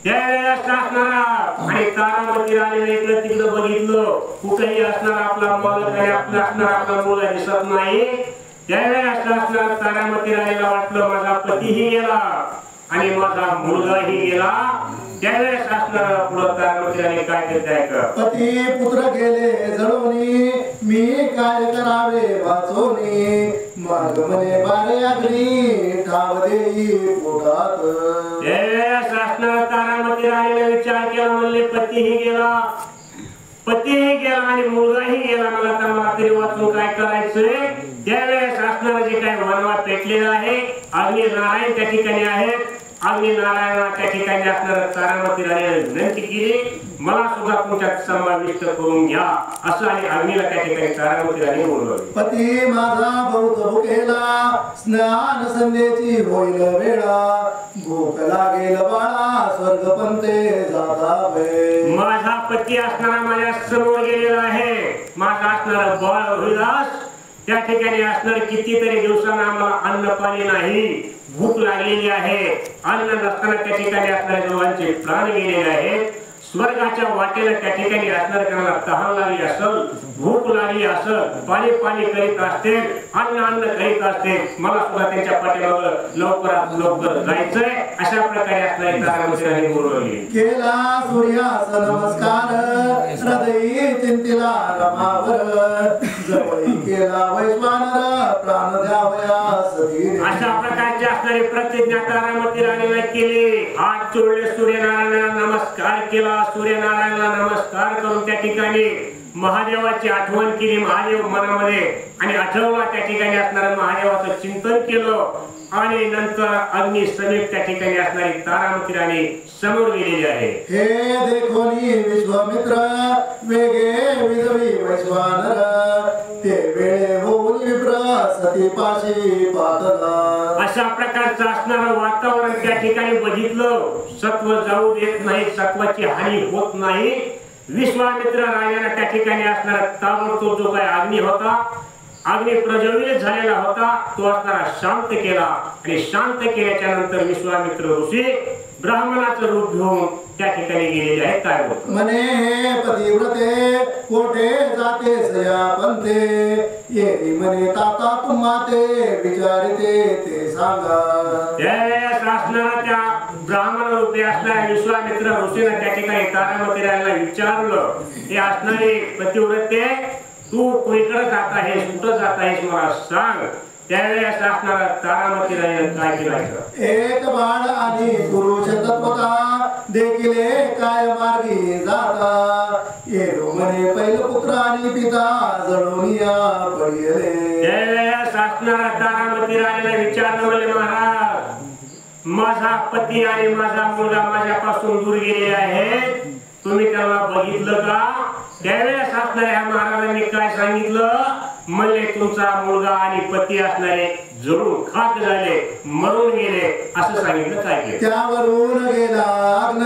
त्यावेळेस असणारा आणि तारामती राणीने इकडं तिकडं बघितलं, कुठेही असणारा आपला मालक आणि आपला असणारा आपला मुलगा दिसत नाही. त्यावेळेस असणारा तारामती राणीला वाटलं माझा पतीही गेला आणि माझा मुलगाही गेला. त्यावेळेस असणारा पुढं तारामती राणी काय करते ऐका. पती पुत्र गेले जळवणी, मी काय करावे वाचोनी, माग म्हणे बारे अग्नी ठाव देई पोटात. त्यावेळेस असणारा तारामती राणीने विचार केला, म्हणले पतीही गेला आणि मुलगाही गेला, मला तरी वाचून काय करायचंय. त्यावेळेस असणारा जे काही वनवास पेटलेला आहे, अग्नी नारायण त्या ठिकाणी आहेत. अग्नी नारायण त्या ठिकाणी असणारा तारामती राणीने विनंती केली, मला सुद्धा तुमच्यात समाविष्ट करून घ्या असं, आणि अग्नीला त्या ठिकाणी तारामती राणी बोलवली. पती माझा बहुत भुकेला, स्नान संध्येची होईल वेळा, भूक लागेल बाळा स्वर्ग पंते जाता वे. माझा पती असणारा माझ्या समोर गेलेला आहे, माझा असणारा बाळ हरिदास त्या ठिकाणी असणार कितीतरी दिवसांना आम्हाला अन्न पाणी नाही, भूक लागलेली आहे. अन्न नसताना त्या ठिकाणी असणारे दोघांचे प्राण गेलेले आहेत. स्वर्गाच्या वाटेला त्या ठिकाणी असणार त्यांना तहान लागली असेल, भूक लागली असेल, पाणी करीत असते, अन्न करीत असते, मला सुद्धा त्यांच्या पाठीमागे लवकरात लवकर जायचंय अशा प्रकारे असणारी तारामती राणी बोलवली. केला सूर्यास नमस्कार, हृदयी चिंतिला रमावर, जवळी केला वैश्वानर प्राण द्यावयास धीरे. अशा प्रकारची असणारी प्रतिज्ञा तारामती राणीला केली. हात जोडले, सूर्यनारायणाला नमस्कार केला. सूर्यनारायणाला नमस्कार करून त्या ठिकाणी महादेवाची आठवण केली महादेव मनामध्ये, आणि आठवला त्या ठिकाणी असणारं महादेवाचं चिंतन केलं, आणि नंतर अग्नी समीप त्या ठिकाणी असणारी तारामती राणी समोर गेलेली आहे. हे देखोनी विश्वामित्र वेगे विधवी वैश्वानर, ते वेळे होऊन विप्र सती पाशी पातला. अशा प्रकारचं असणारं वातावरण त्या ठिकाणी बघितलं. सत्व जाऊ देत नाही, सत्वाची हानी होत नाही. विश्वामित्र राजाला त्या ठिकाणी असणारा ताबडतोब जो काही अग्नी होता, अग्नी प्रज्वलित झालेला होता, तो असणारा शांत केला, आणि शांत केल्याच्या नंतर विश्वामित्र ऋषी ब्राह्मणाचं रूप घेऊन त्या ठिकाणी गेलेले आहेत. काय होत म्हणे हे पतिव्रते कोठे जाते सया पंते, येरी म्हणे ताता तुम्हा ते विचारिते ते सांगा. त्यावेळेस असणारा त्या ब्राह्मण रूपी असणाऱ्या विश्वामित्र ऋषीने त्या ठिकाणी तारामती राणीला विचारलं, हे असणारे पतिव्रते तू कुणीकडे जात आहेस, कुठं जात आहेस मला सांग. त्यावेळेस असणारा तारामती राणीने काय केलं. एक बाळ आणि पुरुष तत्वता देखिले काय मार्गी जाता, येरो म्हणे पैल पुत्र आणि पिता जळोनिया पडिले. त्यावेळेस असणारा तारामती राणीला विचारलं, म्हणले महाराज माझा पती आणि माझा मुलगा माझ्यापासून दूर गेलेले आहेत, तुम्ही त्याला बघितलं का. त्यावेळेस असणाऱ्या महाराजांनी काय सांगितलं, म्हणले तुमचा मुलगा आणि पती असणारे जळून खाक झाले, मरून गेले असं सांगितलं. काय केलं. त्यावरून गेला अग्न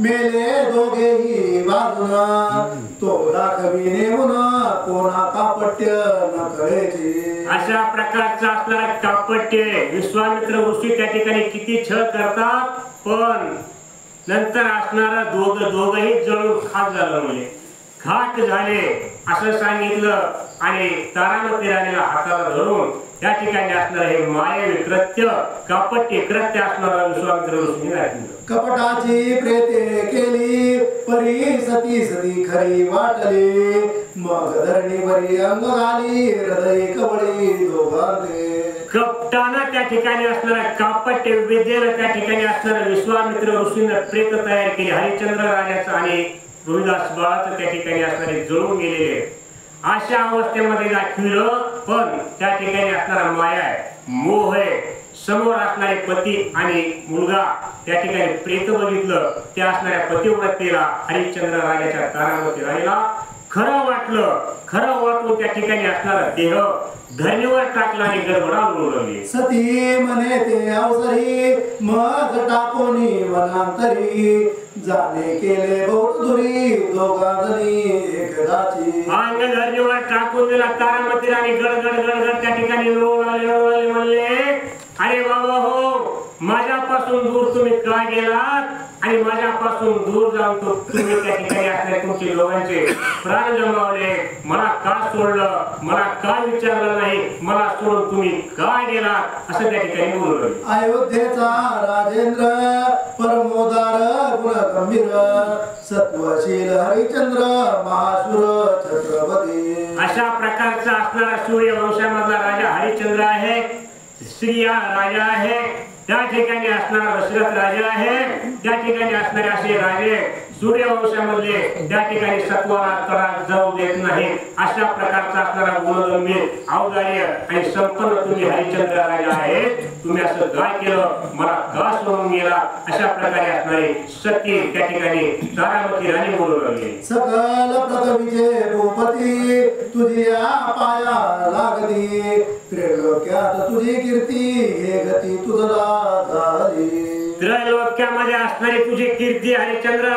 मेले दोघेही बाजूना, तो दाखवी नेऊन कोणा कापट्य न कळेची. अशा प्रकारचं असणारा कापट्य विश्वामित्र ऋषी त्या ठिकाणी किती छळ करतात, पण नंतर असणारा दोघही जळून खाक झालं, म्हणजे खाक झाले असं सांगितलं. आणि तारामती राणीला हाताला धरून त्या ठिकाणी असणार हे मायावी कृत्य, कापट्य कृत्य असणारा विश्वामित्र ऋषीने दाखवलं. कपटाची प्रेते केली परी सती सती खरी वाटली, मग धरणीवरी अंग घाली हृदय कवळी दोघांचे. कपटानं त्या ठिकाणी असणारा कापट्य विद्येनं त्या ठिकाणी असणारा विश्वामित्र ऋषीने प्रेत तयार केली. हरिश्चंद्र राजाचं आणि रोहिदास बाळाचं त्या ठिकाणी असणारे जळून गेलेले अशा अवस्थेमध्ये दाखविलं. पण त्या ठिकाणी असणारा माया आहे, मोह आहे, समोर असणारे पती आणि मुलगा त्या ठिकाणी प्रेत बघितलं. त्या असणाऱ्या पतिव्रतेला हरिश्चंद्र राजाच्या तारामती राणीला खरं वाटलं. खरं वाटून त्या ठिकाणी असणारा देह धरणीवर टाकला आणि गडबडावून उडवली. सती म्हणे ते अवसरी मग टाकोनी वनांतरी, जाणे केले बहुत दुरी दोघा जणी एकदाची. अंग धरणीवर टाकून दिला. तारामती राणी गडगड गडगड त्या ठिकाणी म्हणले, अरे बाबा हो, माझ्यापासून दूर तुम्ही का गेलात. आणि माझ्यापासून दूर जाऊन तुम्ही त्या ठिकाणी असणारे तुमचे दोघांचे प्राण गमावले. मला का सोडलं, मला का विचारलं नाही, मला सोडून तुम्ही का गेलात असं त्या ठिकाणी बोललो. अयोध्येचा राजेंद्र परमोदार गुणगंभीर सत्वशील हरिचंद्र महाशूर छत्रपती अशा प्रकारचा असणारा सूर्यवंशामधला राजा हरिश्चंद्र आहे. स्त्रिया राजा आहे. त्या ठिकाणी असणारा दशरथ राजा आहे. त्या ठिकाणी असणारे असे राजे सूर्यवंशामधले त्या ठिकाणी सत्वाला तडा जाऊ देत नाही. अशा प्रकारचा असणारा गुणगंभीर औदार्य आणि संपन्न तुम्ही हरिश्चंद्र राजा आहे. तुम्ही असं काय केलं, मला का सोडून गेला अशा प्रकारे असणारे सती त्या ठिकाणी तारामती राणी बोलू लागली. सकल पृथ्वीचे भूपती तुझ्या पाया लागली त्रैलोक्यात तुझी कीर्ती हे गती तुझला झाली. त्रैलोक्यामध्ये असणारी तुझी कीर्ती हरिश्चंद्र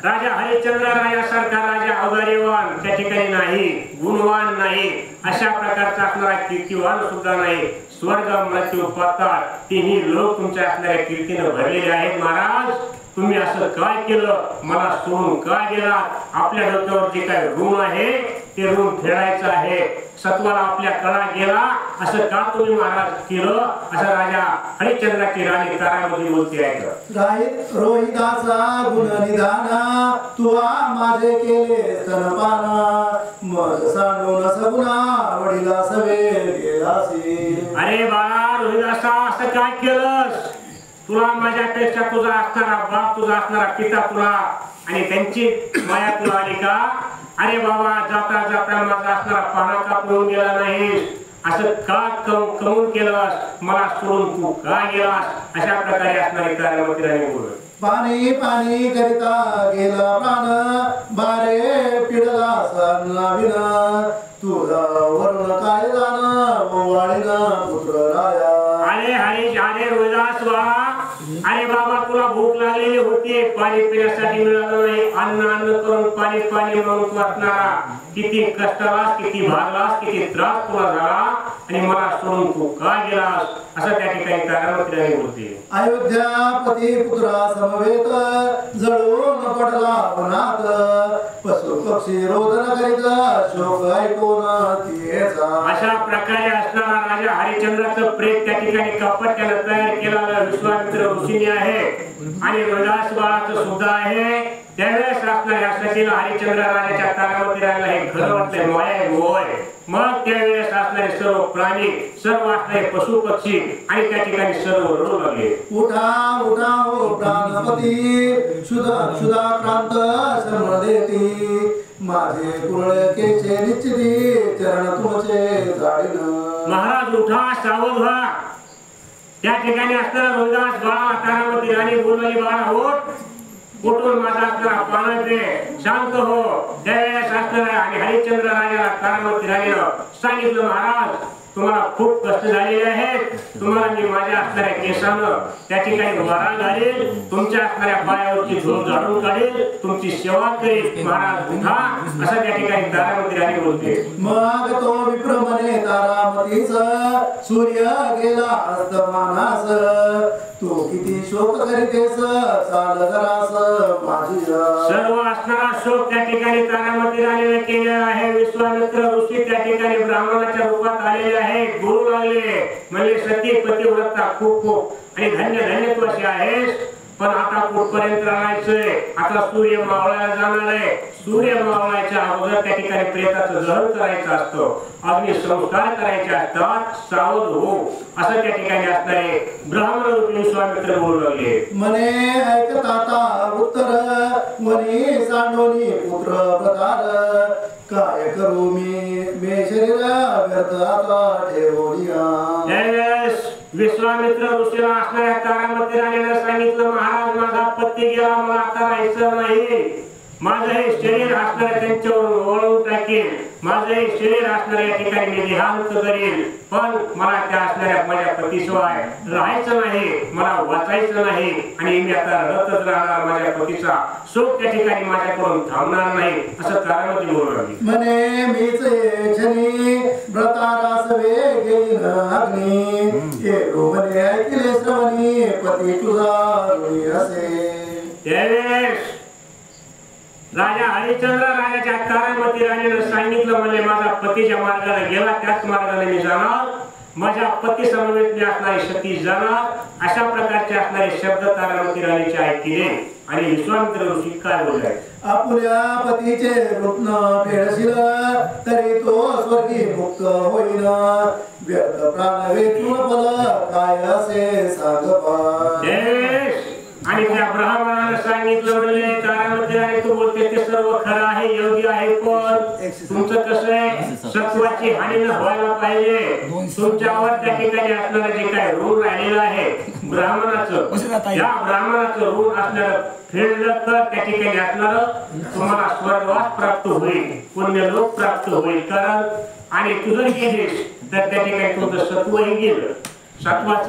राजा हरिश्चंद्र राजासारखा राजा औदार्यवान त्या ठिकाणी नाही, गुणवान नाही, अशा प्रकारचा असणारा कीर्तिवान सुद्धा नाही. स्वर्ग मृत्यू पाताळ तिन्ही लोक तुमच्या असणाऱ्या कीर्तीने भरलेले आहेत. महाराज तुम्ही असं काय केलं, मला सोडून का गेला? आपल्या डोक्यावर जे काय ऋण आहे ते ऋण फेडायचं आहे. सत्वाला आपल्या कळा गेला असं का तुम्ही महाराज केलं असं राजा हरिश्चंद्राची राणी तारामती बोलते आहे. रोहिदासा गुण निधाना तुवा माझे केले स्तनपाना मज सांडून सगुणा वडिला सवे गेलासी. अरे बाळा रोहिदासा असं काय केलंस? तुला माझ्यापेक्षा तुझा असणारा बाप, तुझा असणारा पिता तुला आणि त्यांची माया तुला आली का? अरे बाबा जाता जाता माझा असणारा पाना का पळून गेला नाहीस? असं का कमवून केलंस? मला सोडून तू का गेलास? अशा प्रकारे असणारी तारामती राणी बोलत. पाणी पाणी करिता गेला प्राण बारे पिडला सन्नाविन तुला वर्ण काय जाण वाळीन पुत्र राया. अरे रोहिदास बाळा, अरे बाबा तुला भूक लागलेली होती, पाणी पिण्यासाठी मिळालं नाही. अन्न करून पाणी म्हणून तू असणारा किती कष्टालास, किती भागलास, किती त्रास तुला झाला आणि मला सोडून तू का गेलास असं त्या ठिकाणी तारामती राणी बोलते. अयोध्यापती पुत्रा समवेत जळून पडला उन्हात पशु पक्षी रोदन करीत शोक ऐकून तिचा. अशा प्रकारे असणारा राजा हरिश्चंद्राचं प्रेत त्या ठिकाणी कपट्यानं तयार केलेला विश्वामित्र ऋषीने आहे आणि रोहिदास बाळाचं सुद्धा आहे. त्यावेळेस असणाऱ्या सतीला हरिश्चंद्र राजाच्या तारामती राणीला हे खरं वाटतंय, माया होय. मग त्यावेळेस असणारे सर्व प्राणी, सर्व असणारे पशु पक्षी आणि त्या ठिकाणी सर्व रडू लागले. उठा उठा हो प्राणपती क्षुधाक्रांत शरण देती माझे कुरळे केशे निश्चिती चरण तुमचे जाडीन. महाराज उठा, सावध व्हा. त्या ठिकाणी असणारा रोहिदास बाळा तारामती राणी बोलली, बाळा उठ, उठून माझा असणारा पान दे, शांत हो. त्यावेळेस असणारा आणि हरिश्चंद्र राजाला तारामती राणीनं सांगितलं, महाराज तुम्हाला खूप कष्ट झालेले आहेत. तुम्हाला मी माझ्या असणाऱ्या केसानं त्या ठिकाणी वारा घालील, तुमच्या असणाऱ्या पायावरची झोप झाडून काढेल, तुमची सेवा करेल. महाराज उठा असं त्या ठिकाणी तारामती राणी बोलते. मग तो विप्र म्हणे तारामतीच सूर्य गेला अस्तमानास तू किती शोक करीतेस चाल जरास माझी. सर्व असणारा शोक त्या ठिकाणी तारामती राणीने केलेला आहे. विश्वामित्र ऋषी त्या ठिकाणी ब्राह्मणाच्या रूपात आलेले आहेत, बोलू लागले, म्हणजे सती पतिव्रता खूप आणि धन्य धन्य तू अशी आहेस. पण आता कुठपर्यंत राहायचंय? आता सूर्य मावळायला जाणार आहे. सूर्य मावळायच्या अगोदर त्या ठिकाणी प्रेताचं दहन करायचं असतं, अग्नि संस्कार करायचे असतात. सावध हो असं त्या ठिकाणी असणारे ब्राह्मण रूपी विश्वामित्र बोलू लागले. म्हणे ऐकता उत्तर वनी सांडोनी पुत्र प्रकार काय करू मी शरीर व्यर्थ आता ठेवूया. विश्वामित्र ऋषीला असणाऱ्या तारामती राणीने सांगितलं, महाराज माझा पती गेला, मला आता राहायचं नाही. माझं हे शरीर असणाऱ्या त्यांच्यावर वळवून टाकेल, माझं हे शरीर असणाऱ्या या ठिकाणी मी देहांत करेल, पण मला त्या असणाऱ्या माझ्या पतीशिवाय राहायचं नाही, मला वाचायचं नाही आणि मी आता रडतच राहणार. माझ्या पतीचा शोक त्या ठिकाणी माझ्याकडून थांबणार नाही असं तारामती बोलू लागली. म्हणे मीच क्षणी व्रतारास वेगेन अग्नी, हे रोमने ऐकले श्रवणी पती तुझा रोई असे. त्यावेळेस राजा हरिश्चंद्र राजाच्या तारामती राणीनं सांगितलं, म्हणजे माझा पतीच्या मार्गाने गेला त्याच मार्गाने मी जाणार, माझ्या पती समवेत मी असणारी सती जाणार. अशा प्रकारचे असणारे शब्द तारामती राणीचे ऐकले आणि विश्वामित्र ऋषी काय बोलले, आपुल्या पतीचे रत्न फेडशील तरी तो स्वर्गी मुक्त होईन, व्यर्थ प्राण वेचून फल काय असे सांग पा. आणि त्या ब्राह्मणाला सांगितलं, म्हणजे तारामती राणी तू बोलते ते सर्व खरं आहे, योग्य आहे, पण तुमचं कसं आहे, सत्वाची हानी न व्हायला पाहिजे. तुमच्यावर त्या ठिकाणी असणारं जे काय ऋण राहिलेलं आहे ब्राह्मणाचं, या ब्राह्मणाचं ऋण असणारं फेडलं तर त्या ठिकाणी असणारं तुम्हाला स्वर्गवास प्राप्त होईल, पुण्यलोक प्राप्त होईल. कारण आणि तुझं गेलीस तर त्या ठिकाणी तुमचं सत्वही गेलं, सत्वाचं